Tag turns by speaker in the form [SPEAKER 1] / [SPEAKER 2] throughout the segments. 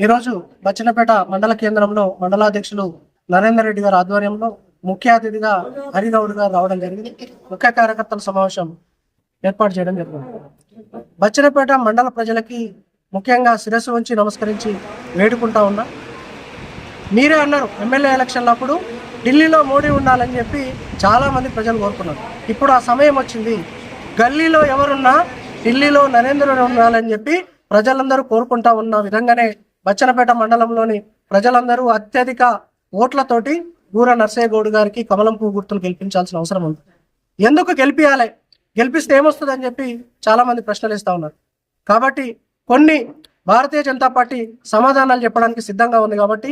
[SPEAKER 1] ఈరోజు బచ్చన్నపేట మండల కేంద్రంలో మండలాధ్యక్షులు నరేందర్ రెడ్డి గారి ఆధ్వర్యంలో ముఖ్య అతిథిగా హరిగౌడ్ గారు రావడం జరిగింది. ముఖ్య కార్యకర్తల సమావేశం ఏర్పాటు చేయడం జరిగింది. బచ్చన్నపేట మండల ప్రజలకి ముఖ్యంగా శిరస్సు ఉంచి నమస్కరించి వేడుకుంటా ఉన్నా. మీరే అన్నారు ఎమ్మెల్యే ఎలక్షన్లప్పుడు ఢిల్లీలో మోడీ ఉండాలని చెప్పి చాలామంది ప్రజలు కోరుకున్నారు. ఇప్పుడు ఆ సమయం వచ్చింది. గల్లీలో ఎవరున్నా ఢిల్లీలో నరేంద్రుడు ఉండాలని చెప్పి ప్రజలందరూ కోరుకుంటా ఉన్న విధంగానే బచ్చన్నపేట మండలంలోని ప్రజలందరూ అత్యధిక ఓట్లతోటి గూర నర్సయ్య గౌడ్ గారికి కమలం పువ్వు గుర్తులు గెలిపించాల్సిన అవసరం ఉంది. ఎందుకు గెలిపియాలి, గెలిపిస్తే ఏమొస్తుంది అని చెప్పి చాలామంది ప్రశ్నలు ఇస్తూ ఉన్నారు. కాబట్టి కొన్ని భారతీయ జనతా పార్టీ సమాధానాలు చెప్పడానికి సిద్ధంగా ఉంది. కాబట్టి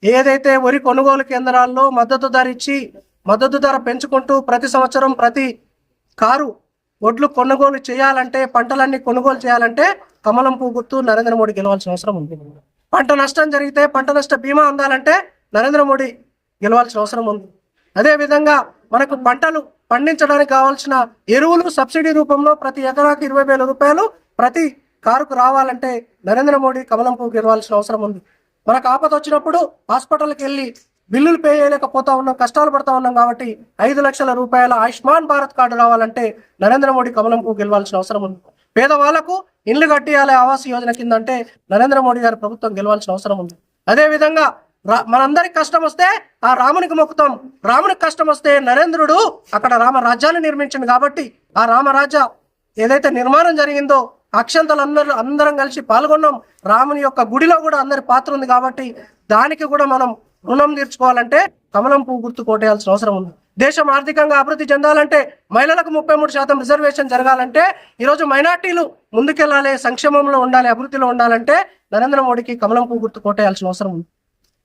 [SPEAKER 1] ఏదైతే వరి కొనుగోలు కేంద్రాల్లో మద్దతు ధర ఇచ్చి మద్దతు ధర పెంచుకుంటూ ప్రతి సంవత్సరం ప్రతి కారు ఒడ్లు కొనుగోలు చేయాలంటే, పంటలన్నీ కొనుగోలు చేయాలంటే కమలం పువ్వు గుర్తు నరేంద్ర మోడీ గెలవాల్సిన అవసరం ఉంది. పంట నష్టం జరిగితే పంట నష్ట బీమా అందాలంటే నరేంద్ర మోడీ గెలవాల్సిన అవసరం ఉంది. అదేవిధంగా మనకు పంటలు పండించడానికి కావాల్సిన ఎరువులు సబ్సిడీ రూపంలో ప్రతి ఎకరాకి 20,000 రూపాయలు ప్రతి కారుకు రావాలంటే నరేంద్ర మోడీ కమలం పువ్వు గెలవాల్సిన అవసరం ఉంది. మనకు ఆపద వచ్చినప్పుడు హాస్పిటల్కి వెళ్ళి బిల్లులు పే చేయలేకపోతా ఉన్నాం, కష్టాలు పడతా ఉన్నాం. కాబట్టి 5 లక్షల రూపాయల ఆయుష్మాన్ భారత్ కార్డు రావాలంటే నరేంద్ర మోడీ కమలం పువ్వు గెలవాల్సిన అవసరం ఉంది. పేదవాళ్లకు ఇల్లు కట్టియాలి ఆవాస్ యోజన కింద అంటే నరేంద్ర మోడీ గారి ప్రభుత్వం గెలవాల్సిన అవసరం ఉంది. అదేవిధంగా మనందరికి కష్టం వస్తే ఆ రామునికి మొక్కుతాం. రామునికి కష్టం వస్తే నరేంద్రుడు అక్కడ రామరాజ్యాన్ని నిర్మించింది. కాబట్టి ఆ రామరాజ్య ఏదైతే నిర్మాణం జరిగిందో అక్షంతలు అందరం కలిసి పాల్గొన్నాం. రాముని యొక్క గుడిలో కూడా అందరి పాత్ర ఉంది. కాబట్టి దానికి కూడా మనం రుణం తీర్చుకోవాలంటే కమలం పువ్వు గుర్తు కోటేయాల్సిన అవసరం ఉంది. దేశం ఆర్థికంగా అభివృద్ధి చెందాలంటే, మహిళలకు 33% రిజర్వేషన్ జరగాలంటే, ఈరోజు మైనార్టీలు ముందుకెళ్ళాలి, సంక్షేమంలో ఉండాలి, అభివృద్ధిలో ఉండాలంటే నరేంద్ర మోడీకి కమలం పువ్వు గుర్తు కోటేయాల్సిన అవసరం ఉంది.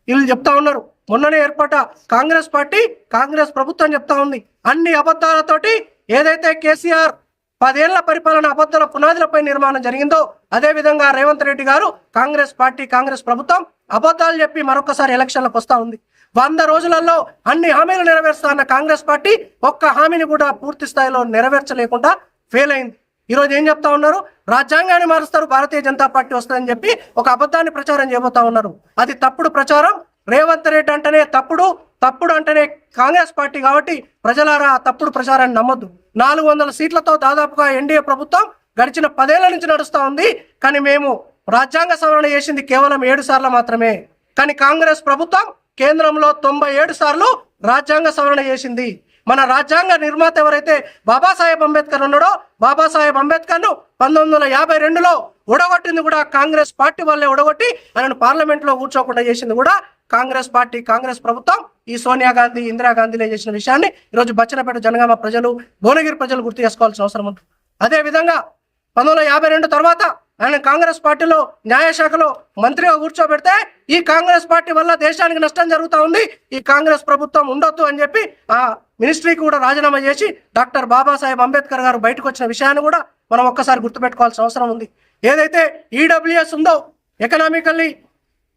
[SPEAKER 1] వీళ్ళు చెప్తా ఉన్నారు మొన్ననే ఏర్పడ్డ కాంగ్రెస్ పార్టీ, కాంగ్రెస్ ప్రభుత్వం చెప్తా ఉంది అన్ని అబద్ధాలతోటి ఏదైతే కేసీఆర్ 10 ఏళ్ల పరిపాలన అబద్ధాల పునాదులపై నిర్మాణం జరిగిందో, అదే విధంగా రేవంత్ రెడ్డి గారు కాంగ్రెస్ పార్టీ, కాంగ్రెస్ ప్రభుత్వం అబద్ధాలు చెప్పి మరొకసారి ఎలక్షన్లకు వస్తా ఉంది. 100 రోజులలో అన్ని హామీలు నెరవేరుస్తా అన్న కాంగ్రెస్ పార్టీ ఒక్క హామీని కూడా పూర్తి స్థాయిలో నెరవేర్చలేకుండా ఫెయిల్ అయింది. ఈరోజు ఏం చెప్తా ఉన్నారు, రాజ్యాంగాన్ని మారుస్తారు, భారతీయ జనతా పార్టీ వస్తుందని చెప్పి ఒక అబద్ధాన్ని ప్రచారం చేయబోతా ఉన్నారు. అది తప్పుడు ప్రచారం. రేవంత్ రెడ్డి అంటేనే తప్పుడు అంటేనే కాంగ్రెస్ పార్టీ. కాబట్టి ప్రజలారా తప్పుడు ప్రచారాన్ని నమ్మొద్దు. 400 సీట్లతో దాదాపుగా ఎన్డీఏ ప్రభుత్వం గడిచిన 10 ఏళ్ల నుంచి నడుస్తూ ఉంది. కానీ మేము రాజ్యాంగ సవరణ చేసింది కేవలం 7 సార్లు మాత్రమే. కానీ కాంగ్రెస్ ప్రభుత్వం కేంద్రంలో 97 సార్లు రాజ్యాంగ సవరణ చేసింది. మన రాజ్యాంగ నిర్మాత ఎవరైతే బాబాసాహెబ్ అంబేద్కర్ ఉన్నాడో, బాబాసాహెబ్ అంబేద్కర్ను 1952లో ఓడగొట్టింది కూడా కాంగ్రెస్ పార్టీ వాళ్ళే ఓడగొట్టి ఆయనను పార్లమెంట్లో కూర్చోకుండా చేసింది కూడా కాంగ్రెస్ పార్టీ, కాంగ్రెస్ ప్రభుత్వం. ఈ సోనియా గాంధీ, ఇందిరాగాంధీలే చేసిన విషయాన్ని ఈరోజు బచ్చన్నపేట జనగామ ప్రజలు, భువనగిరి ప్రజలు గుర్తు చేసుకోవాల్సిన అవసరం ఉంది. అదేవిధంగా 1952 తర్వాత ఆయన కాంగ్రెస్ పార్టీలో న్యాయశాఖలో మంత్రిగా కూర్చోబెడితే ఈ కాంగ్రెస్ పార్టీ వల్ల దేశానికి నష్టం జరుగుతూ ఉంది, ఈ కాంగ్రెస్ ప్రభుత్వం ఉండొద్దు అని చెప్పి ఆ మినిస్ట్రీకి కూడా రాజీనామా చేసి డాక్టర్ బాబాసాహెబ్ అంబేద్కర్ గారు బయటకు వచ్చిన విషయాన్ని కూడా మనం ఒక్కసారి గుర్తుపెట్టుకోవాల్సిన అవసరం ఉంది. ఏదైతే ఈడబ్ల్యూఎస్ ఉందో, ఎకనామికల్లీ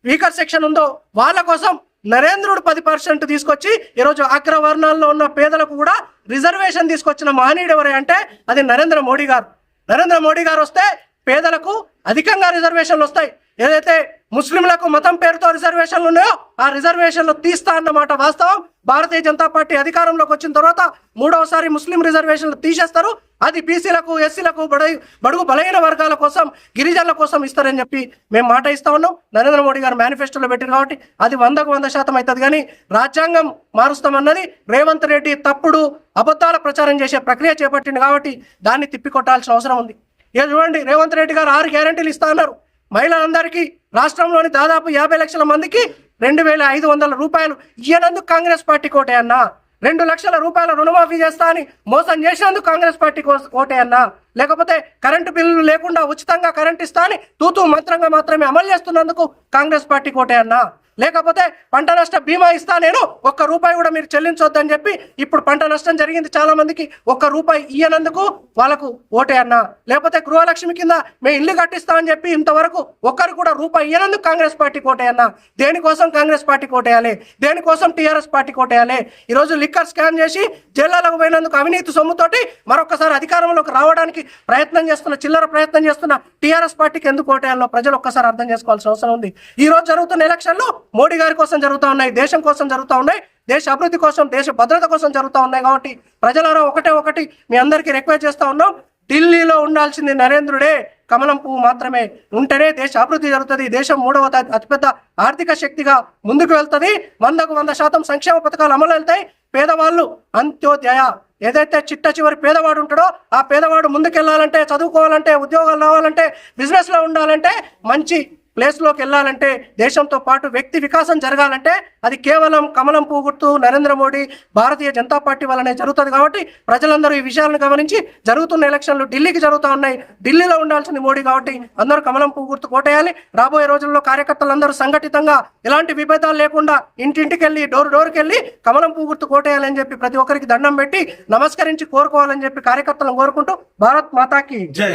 [SPEAKER 1] వీకర్ సెక్షన్ ఉందో, వాళ్ళ కోసం నరేంద్రుడు 10% తీసుకొచ్చి ఈరోజు అగ్రవర్ణాల్లో ఉన్న పేదలకు కూడా రిజర్వేషన్ తీసుకొచ్చిన మహనీయుడు ఎవరే అంటే అది నరేంద్ర మోడీ గారు. నరేంద్ర మోడీ గారు వస్తే పేదలకు అధికంగా రిజర్వేషన్లు వస్తాయి. ఏదైతే ముస్లింలకు మతం పేరుతో రిజర్వేషన్లు ఉన్నాయో ఆ రిజర్వేషన్లు తీస్తా అన్నమాట వాస్తవం. భారతీయ జనతా పార్టీ అధికారంలోకి వచ్చిన తర్వాత 3వసారి ముస్లిం రిజర్వేషన్లు తీసేస్తారు. అది బీసీలకు, ఎస్సీలకు, బడుగు బలహీన వర్గాల కోసం, గిరిజనుల కోసం ఇస్తారని చెప్పి మేము మాట ఇస్తా ఉన్నాం. నరేంద్ర మోడీ గారు మేనిఫెస్టోలో పెట్టారు కాబట్టి అది 100కు 100% అవుతుంది. కానీ రాజ్యాంగం మారుస్తామన్నది రేవంత్ రెడ్డి తప్పుడు అబద్ధాల ప్రచారం చేసే ప్రక్రియ చేపట్టింది. కాబట్టి దాన్ని తిప్పికొట్టాల్సిన అవసరం ఉంది. చూడండి, రేవంత్ రెడ్డి గారు 6 గ్యారంటీలు ఇస్తా అన్నారు. మహిళలందరికీ రాష్ట్రంలోని దాదాపు 50 లక్షల మందికి 2,500 రూపాయలు ఇయ్యనందుకు కాంగ్రెస్ పార్టీ కోటే అన్నా. 2 లక్షల రూపాయల రుణమాఫీ చేస్తా అని మోసం చేసినందుకు కాంగ్రెస్ పార్టీ కోటే అన్నా. లేకపోతే కరెంటు బిల్లులు లేకుండా ఉచితంగా కరెంట్ ఇస్తా అని తూతూ మంత్రంగా మాత్రమే అమలు చేస్తున్నందుకు కాంగ్రెస్ పార్టీ కోటే అన్నా. లేకపోతే పంట నష్ట బీమా ఇస్తా నేను, ఒక్క రూపాయి కూడా మీరు చెల్లించొద్దని చెప్పి ఇప్పుడు పంట నష్టం జరిగింది చాలా మందికి. ఒక్క రూపాయి ఇయ్యనందుకు వాళ్ళకు ఓటే అన్నా, లేకపోతే గృహలక్ష్మి కింద మేము ఇల్లు కట్టిస్తా అని చెప్పి ఇంతవరకు ఒక్కరు కూడా రూపాయి ఇయ్యనందుకు కాంగ్రెస్ పార్టీ కోటే అన్నా. దేనికోసం కాంగ్రెస్ పార్టీ కోటేయాలి, దేనికోసం టీఆర్ఎస్ పార్టీ కోటేయాలి? ఈరోజు లిక్కర్ స్కామ్ చేసి జైళ్ళకు పోయినందుకు అవినీతి సొమ్ముతోటి మరొకసారి అధికారంలోకి రావడానికి ప్రయత్నం చేస్తున్న, చిల్లర ప్రయత్నం చేస్తున్న టీఆర్ఎస్ పార్టీకి ఎందుకు కోటేయాలో ప్రజలు ఒక్కసారి అర్థం చేసుకోవాల్సిన అవసరం ఉంది. ఈ రోజు జరుగుతున్న ఎలక్షన్లు మోడీ గారి కోసం జరుగుతూ ఉన్నాయి, దేశం కోసం జరుగుతూ ఉన్నాయి, దేశ అభివృద్ధి కోసం, దేశ భద్రత కోసం జరుగుతూ ఉన్నాయి. కాబట్టి ప్రజలారా ఒకటి మీ అందరికీ రిక్వెస్ట్ చేస్తూ ఉన్నాం, ఢిల్లీలో ఉండాల్సింది నరేంద్రుడే, కమలం పువ్వు మాత్రమే ఉంటేనే దేశ అభివృద్ధి జరుగుతుంది. దేశం 3వ అతిపెద్ద ఆర్థిక శక్తిగా ముందుకు వెళ్తుంది. 100% సంక్షేమ పథకాలు అమలు వెళ్తాయి. పేదవాళ్ళు అంత్యోదయ, ఏదైతే చిట్ట చివరి పేదవాడు ఉంటాడో ఆ పేదవాడు ముందుకెళ్ళాలంటే, చదువుకోవాలంటే, ఉద్యోగాలు రావాలంటే, బిజినెస్లో ఉండాలంటే, మంచి ప్లేస్లోకి వెళ్ళాలంటే, దేశంతో పాటు వ్యక్తి వికాసం జరగాలంటే అది కేవలం కమలం పువ్వు గుర్తు నరేంద్ర మోడీ భారతీయ జనతా పార్టీ వల్లనే జరుగుతుంది. కాబట్టి ప్రజలందరూ ఈ విషయాలను గమనించి, జరుగుతున్న ఎలక్షన్లు ఢిల్లీకి జరుగుతూ ఉన్నాయి, ఢిల్లీలో ఉండాల్సింది మోడీ. కాబట్టి అందరూ కమలం పువ్వు గుర్తు కోటేయాలి. రాబోయే రోజుల్లో కార్యకర్తలందరూ సంఘటితంగా ఎలాంటి విభేదాలు లేకుండా ఇంటింటికి వెళ్ళి, డోర్కి వెళ్ళి కమలం పువ్వు గుర్తు కోటేయాలని చెప్పి ప్రతి ఒక్కరికి దండం పెట్టి నమస్కరించి కోరుకోవాలని చెప్పి కార్యకర్తలను కోరుకుంటూ భారత్ మాతాకి జై.